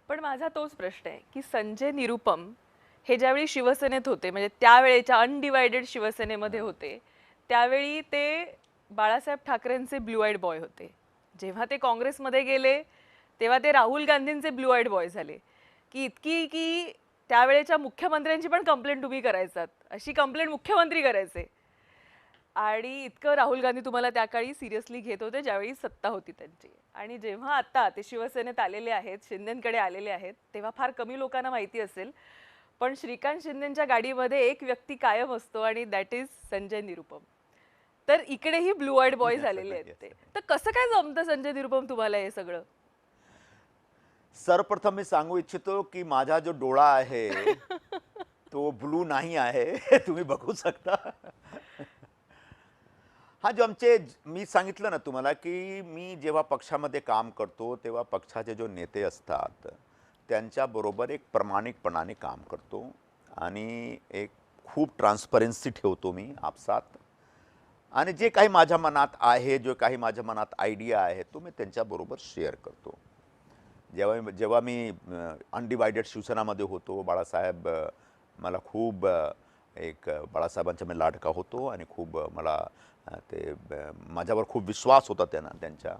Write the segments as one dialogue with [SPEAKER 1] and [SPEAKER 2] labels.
[SPEAKER 1] पण माझा तोच प्रश्न आहे की संजय निरुपम हे ज्यावेळी शिवसेनेत होते, म्हणजे त्यावेळेच्या अनडिवायडेड शिवसेनेमध्ये होते, त्यावेळी ते बाळासाहेब ठाकरेंचे ब्लू आयड बॉय होते. जेव्हा ते काँग्रेसमध्ये गेले तेव्हा ते राहुल गांधींचे ब्लू आयड बॉय झाले. की इतकी की त्यावेळेच्या मुख्यमंत्र्यांची पण कंप्लेंट तुम्ही करायचात, अशी कंप्लेंट मुख्यमंत्री करायचे. आणि इतकं राहुल गांधी तुम्हाला त्या काळी सिरियसली घेत होते ज्यावेळी सत्ता होती त्यांची. आणि जेव्हा आता ते शिवसेनेत आलेले आहेत, शिंदेंकडे आलेले आहेत, तेव्हा फार कमी लोकांना माहिती असेल, पण श्रीकांत शिंदेंच्या गाडीमध्ये एक व्यक्ती कायम असतो आणि दॅट इज संजय निरुपम. तर इकडेही ब्लू आयड बॉय
[SPEAKER 2] येस
[SPEAKER 1] झालेले आहेत
[SPEAKER 2] येस.
[SPEAKER 1] ते. तर कसं काय जमतं संजय निरुपम तुम्हाला हे सगळं?
[SPEAKER 2] सर्वप्रथम मी सांगू इच्छितो की माझा जो डोळा आहे तो ब्लू नाही आहे. तुम्ही बघू शकता. हा जो मी सांगितलं ना तुम्हाला की मी जेव्हा पक्षामध्ये काम करतो तेव्हा पक्षाचे जो नेते असतात त्यांच्याबरोबर एक प्रामाणिकपणाने काम करतो आणि एक खूप ट्रान्सपरन्सी ठेवतो मी आपसात. आणि जे काही माझ्या मनात आहे, जो काही माझ्या मनात आयडिया आहे तो मी त्यांच्याबरोबर शेअर करतो. जेव्हा मी अनडिवायडेड शिवसेनामध्ये होतो, बाळासाहेब मला खूप बाळासाहेबांचा मी लाडका होतो आणि खूप मला माझ्यावर खूप विश्वास होता त्यांच्या.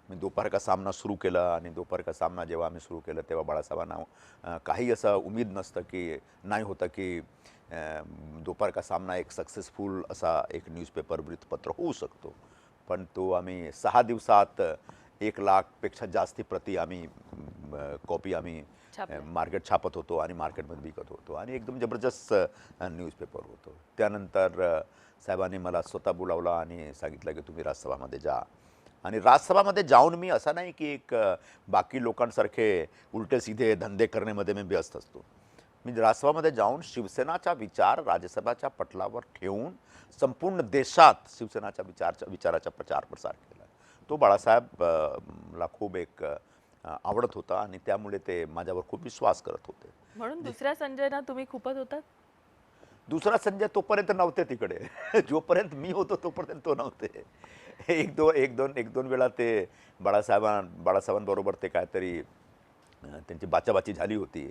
[SPEAKER 2] मी दोपहर का सामना सुरू केला आणि दोपहर का सामना जेव्हा आम्ही सुरू केलं तेव्हा बाळासाहेबांना काही असं उम्मीद नसतं की नाही होतं की दोपहर का सामना एक सक्सेसफुल असा एक न्यूजपेपर वृत्तपत्र होऊ शकतो. पण तो आम्ही 6 दिवसात 1,00,000 पेक्षा जास्ती प्रती आम्ही कॉपी आम्ही
[SPEAKER 1] छापलं.
[SPEAKER 2] मार्केट छापत होतो आणि मार्केटमध्ये विकत होतो आणि एकदम जबरदस्त न्यूजपेपर होतो. त्यानंतर साहेबांनी मला स्वतः बोलावलं आणि सांगितलं की तुम्ही राज्यसभामध्ये जा. आणि राज्यसभामध्ये जाऊन मी असं नाही की बाकी लोकांसारखे उलटे सीधे धंदे करण्यामध्ये मी व्यस्त असतो. मी राज्यसभामध्ये जाऊन शिवसेनाचा विचार राज्यसभाच्या पटलावर ठेवून संपूर्ण देशात शिवसेनाच्या विचाराचा प्रचार प्रसार केला. तो बाळासाहेब ला खूप आवडत होता आणि त्यामुळे ते माझ्यावर खूप विश्वास करत होते.
[SPEAKER 1] म्हणून दुसऱ्या संजयना तुम्ही खूपच होतात.
[SPEAKER 2] दुसरा संजय तोपर्यंत नव्हते तिकडे. जोपर्यंत मी होतो तोपर्यंत तो नव्हते. एक दोन वेळा ते बाळासाहेबांबरोबर ते काहीतरी त्यांची बाचाबाची झाली होती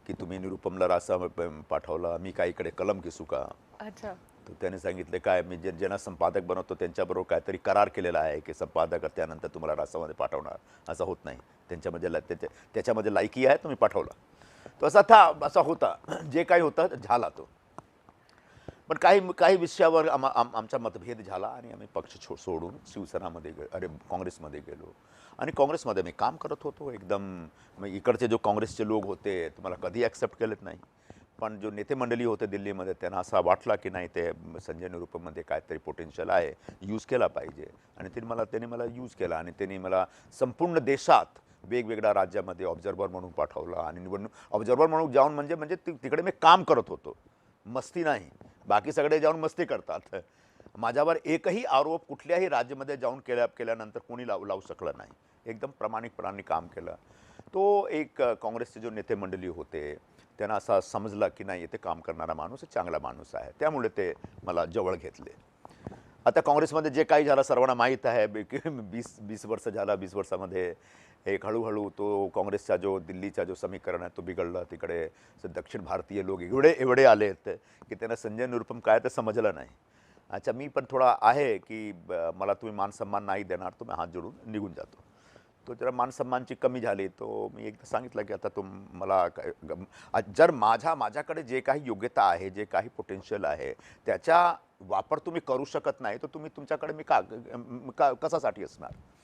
[SPEAKER 2] की तुम्ही निरुपमला पाठवला, मी काय इकडे कलम घेसू का.
[SPEAKER 1] अच्छा.
[SPEAKER 2] तर त्याने सांगितले काय मी ज्यांना संपादक बनवतो त्यांच्याबरोबर काहीतरी करार केलेला आहे की संपादक त्यानंतर तुम्हाला राज्यसभामध्ये पाठवणार, असं होत नाही. त्याच्यामध्ये लायकी आहे, तुम्ही पाठवला. तो असा होता. जे काही होतं झाला तो. पण काही काही विषयावर आमचा मतभेद झाला आणि आम्ही पक्ष सोडून शिवसेनामध्ये काँग्रेसमध्ये गेलो. आणि काँग्रेसमध्ये मी काम करत होतो एकदम. मग इकडचे जो काँग्रेसचे लोक होते तुम्हाला कधी ॲक्सेप्ट केलेत नाही. पण जो नेते मंडळी होते दिल्लीमध्ये त्यांना असा वाटला की नाही ते संजय निरुपममध्ये काहीतरी पोटेन्शियल आहे, यूज केला पाहिजे. आणि त्यांनी मला यूज केला आणि त्यांनी मला संपूर्ण देशात वेगवेगळ्या राज्यामध्ये ऑब्झर्वर म्हणून पाठवलं. आणि ऑब्झर्वर म्हणून जाऊन म्हणजे तिकडे मी काम करत होतो, मस्ती नाही. बाकी सगळे जाऊन मस्ती करतात. माझ्यावर एकही आरोप कुठल्याही राज्यामध्ये जाऊन केल्यानंतर कोणी लावू शकलं नाही. एकदम प्रामाणिकपणाने काम केलं. तो काँग्रेसचे जो नेते मंडळी होते त्यांना असं समजलं की नाही इथे काम करणारा माणूस चांगला माणूस आहे, त्यामुळे ते मला जवळ घेतले. आता काँग्रेसमध्ये जे काही झालं सर्वांना माहीत आहे की 20 वर्ष झाला. 20 वर्षामध्ये हळूहळू तो काँग्रेसचा जो दिल्लीचा जो समीकरण आहे तो बिघडला. तिकडे दक्षिण भारतीय लोक एवढे आले आहेत की त्यांना संजय निरुपम काय ते समजलं नाही. अच्छा, मी पण थोडा आहे की मला तुम्ही मानसन्मान नाही देणार, तो मी हात जोडून निघून जातो. तो जरा मानसन्मानची कमी झाली. तो मी एकदा सांगितलं की आता मला जर माझ्याकडे जे काही योग्यता आहे, जे काही पोटेन्शियल आहे त्याचा वापर तुम्ही करू शकत नाही तर तुम्ही तुमच्याकडे मी कशासाठी असणार.